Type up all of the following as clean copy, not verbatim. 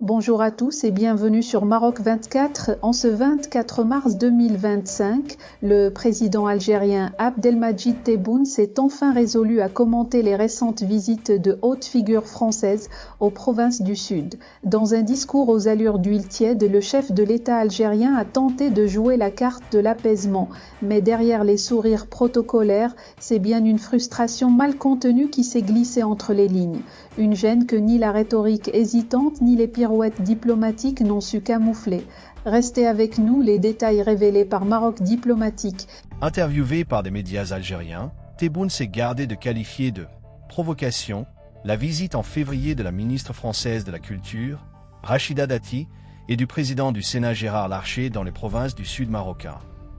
Bonjour à tous et bienvenue sur Maroc 24. En ce 24 mars 2025, le président algérien Abdelmadjid Tebboune s'est enfin résolu à commenter les récentes visites de hautes figures françaises aux provinces du Sud. Dans un discours aux allures d'huile tiède, le chef de l'État algérien a tenté de jouer la carte de l'apaisement. Mais derrière les sourires protocolaires, c'est bien une frustration mal contenue qui s'est glissée entre les lignes. Une gêne que ni la rhétorique hésitante ni les pirouettes diplomatiques n'ont su camoufler. Restez avec nous, les détails révélés par Maroc Diplomatique. Interviewé par des médias algériens, Tebboune s'est gardé de qualifier de provocation la visite en février de la ministre française de la Culture, Rachida Dati, et du président du Sénat Gérard Larcher dans les provinces du sud marocain.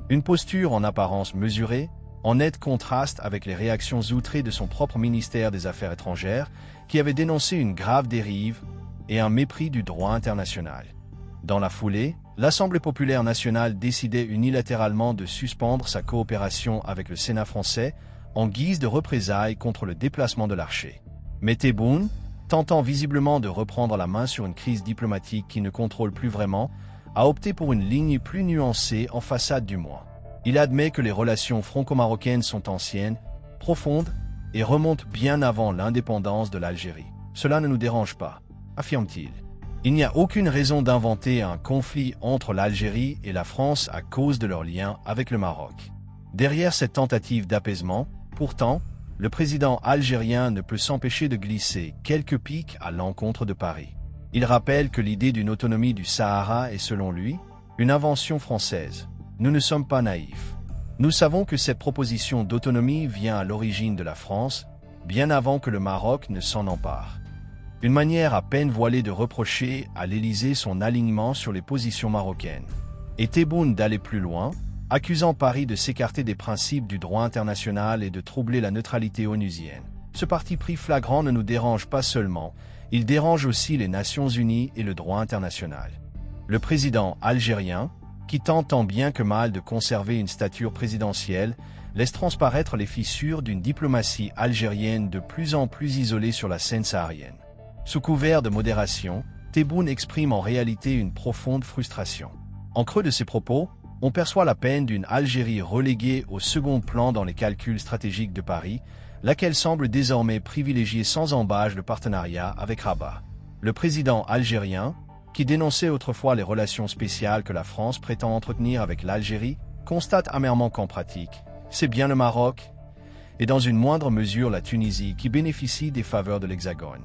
Une posture en apparence mesurée, en net contraste avec les réactions outrées de son propre ministère des Affaires étrangères, qui avait dénoncé une grave dérive et un mépris du droit international. Dans la foulée, l'Assemblée populaire nationale décidait unilatéralement de suspendre sa coopération avec le Sénat français en guise de représailles contre le déplacement de Larcher. Mais Tebboune, tentant visiblement de reprendre la main sur une crise diplomatique qui ne contrôle plus vraiment, a opté pour une ligne plus nuancée en façade du moins. Il admet que les relations franco-marocaines sont anciennes, profondes et remontent bien avant l'indépendance de l'Algérie. Cela ne nous dérange pas, affirme-t-il. Il n'y a aucune raison d'inventer un conflit entre l'Algérie et la France à cause de leur lien avec le Maroc. Derrière cette tentative d'apaisement, pourtant, le président algérien ne peut s'empêcher de glisser quelques piques à l'encontre de Paris. Il rappelle que l'idée d'une autonomie du Sahara est, selon lui, une invention française. Nous ne sommes pas naïfs. Nous savons que cette proposition d'autonomie vient à l'origine de la France, bien avant que le Maroc ne s'en empare. Une manière à peine voilée de reprocher à l'Élysée son alignement sur les positions marocaines. Et Tebboune d'aller plus loin, accusant Paris de s'écarter des principes du droit international et de troubler la neutralité onusienne. Ce parti pris flagrant ne nous dérange pas seulement, il dérange aussi les Nations Unies et le droit international. Le président algérien, qui tente tant bien que mal de conserver une stature présidentielle, laisse transparaître les fissures d'une diplomatie algérienne de plus en plus isolée sur la scène saharienne. Sous couvert de modération, Tebboune exprime en réalité une profonde frustration. En creux de ses propos, on perçoit la peine d'une Algérie reléguée au second plan dans les calculs stratégiques de Paris, laquelle semble désormais privilégier sans embâche le partenariat avec Rabat. Le président algérien, qui dénonçait autrefois les relations spéciales que la France prétend entretenir avec l'Algérie, constate amèrement qu'en pratique, c'est bien le Maroc, et dans une moindre mesure la Tunisie qui bénéficie des faveurs de l'Hexagone.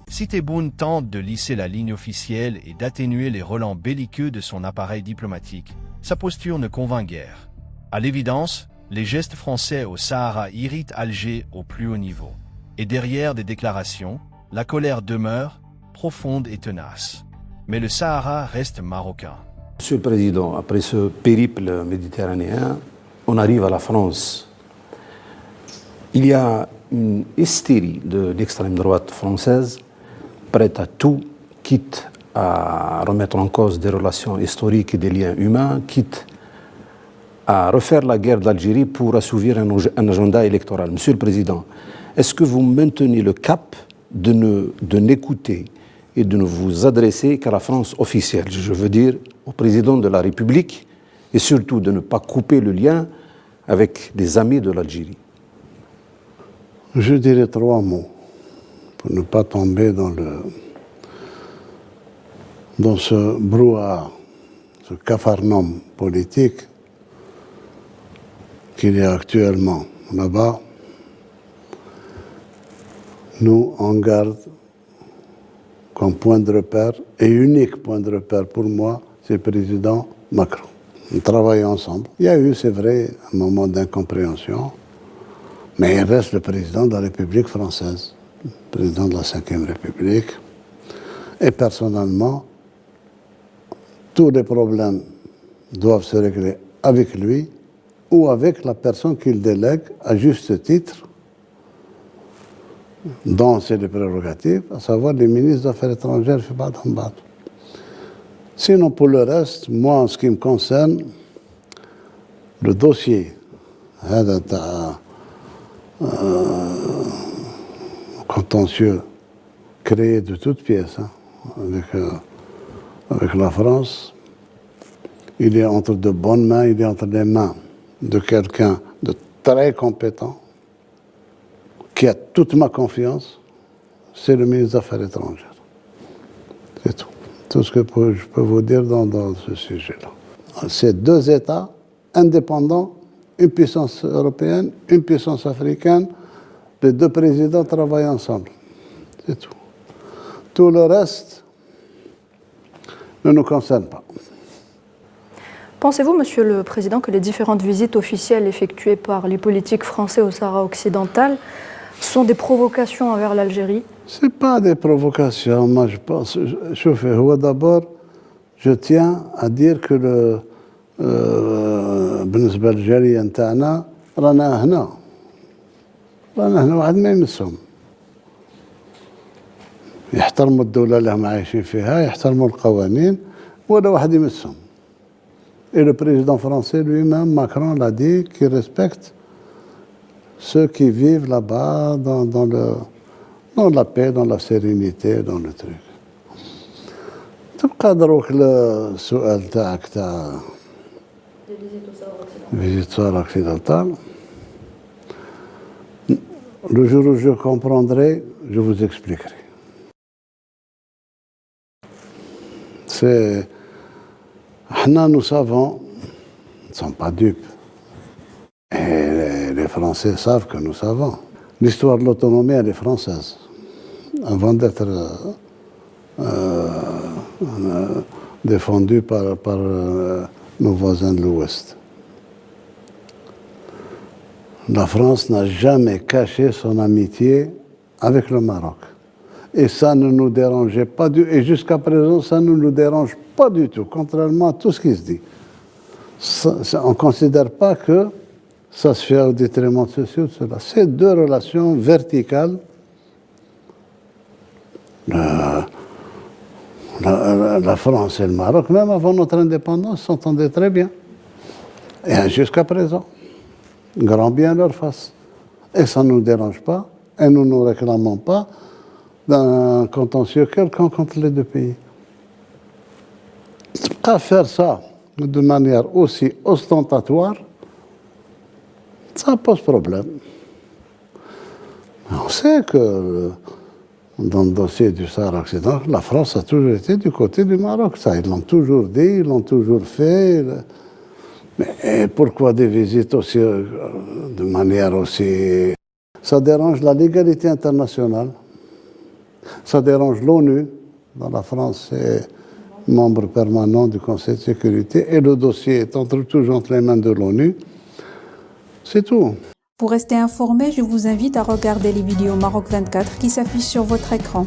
Si Tebboune tente de lisser la ligne officielle et d'atténuer les relents belliqueux de son appareil diplomatique, sa posture ne convainc guère. À l'évidence, les gestes français au Sahara irritent Alger au plus haut niveau. Et derrière des déclarations, la colère demeure, profonde et tenace. Mais le Sahara reste marocain. Monsieur le Président, après ce périple méditerranéen, on arrive à la France. Il y a une hystérie de l'extrême droite française prête à tout, quitte à remettre en cause des relations historiques et des liens humains, quitte à refaire la guerre d'Algérie pour assouvir un agenda électoral. Monsieur le Président, est-ce que vous maintenez le cap de n'écouter et de ne vous adresser qu'à la France officielle, je veux dire au Président de la République, et surtout de ne pas couper le lien avec des amis de l'Algérie? Je dirais 3 mots pour ne pas tomber dans ce brouhaha, ce capharnaüm politique qu'il y a actuellement là-bas. Nous, on garde comme point de repère, et unique point de repère pour moi, c'est le président Macron. On travaille ensemble. Il y a eu, c'est vrai, un moment d'incompréhension, mais il reste le président de la République française, le président de la Ve République. Et personnellement, tous les problèmes doivent se régler avec lui ou avec la personne qu'il délègue à juste titre dans ses prérogatives, à savoir les ministres des Affaires étrangères, je ne sais pas d'en battre. Sinon, pour le reste, moi, en ce qui me concerne, le dossier contentieux créé de toutes pièces, avec avec la France, il est entre de bonnes mains, il est entre les mains de quelqu'un de très compétent, qui a toute ma confiance, c'est le ministre des Affaires étrangères. C'est tout. Tout ce que je peux vous dire dans ce sujet-là. C'est deux États indépendants, une puissance européenne, une puissance africaine. Les deux présidents travaillent ensemble. C'est tout. Tout le reste ne nous concerne pas. Pensez-vous, Monsieur le Président, que les différentes visites officielles effectuées par les politiques français au Sahara occidental sont des provocations envers l'Algérie? Ce n'est pas des provocations. Moi, je pense. D'abord, je tiens à dire que بالنسبة للجالية نتاعنا رانا هنا واحد ما يمسهم يحترموا الدولة اللي هم عايشين فيها يحترموا القوانين ولا واحد يمسهم. Et le président français lui-même, Macron, l'a dit qu'il respecte ceux qui vivent là-bas dans la paix, dans la sérénité, dans le truc. تبقى دروك السؤال تاعك تاع visite au Sahara occidental. Le jour où je comprendrai, je vous expliquerai. Nous savons, nous ne sommes pas dupes. Et les Français savent que nous savons. L'histoire de l'autonomie, elle est française. Avant d'être défendue par nos voisins de l'Ouest. La France n'a jamais caché son amitié avec le Maroc. Et ça ne nous dérangeait pas du tout. Et jusqu'à présent, ça ne nous dérange pas du tout, contrairement à tout ce qui se dit. On ne considère pas que ça se fait au détriment de ceci ou de cela. C'est deux relations verticales. La France et le Maroc, même avant notre indépendance, s'entendaient très bien. Et jusqu'à présent. Grand bien leur face. Et ça ne nous dérange pas, et nous ne réclamons pas d'un contentieux quelconque contre les deux pays. Qu'à faire ça de manière aussi ostentatoire, ça pose problème. On sait que dans le dossier du Sahara occidental, la France a toujours été du côté du Maroc. Ça, ils l'ont toujours dit, ils l'ont toujours fait. Mais pourquoi des visites aussi, de manière aussi... Ça dérange la légalité internationale, ça dérange l'ONU, dont la France est membre permanent du Conseil de sécurité, et le dossier est toujours entre les mains de l'ONU. C'est tout. Pour rester informé, je vous invite à regarder les vidéos Maroc 24 qui s'affichent sur votre écran.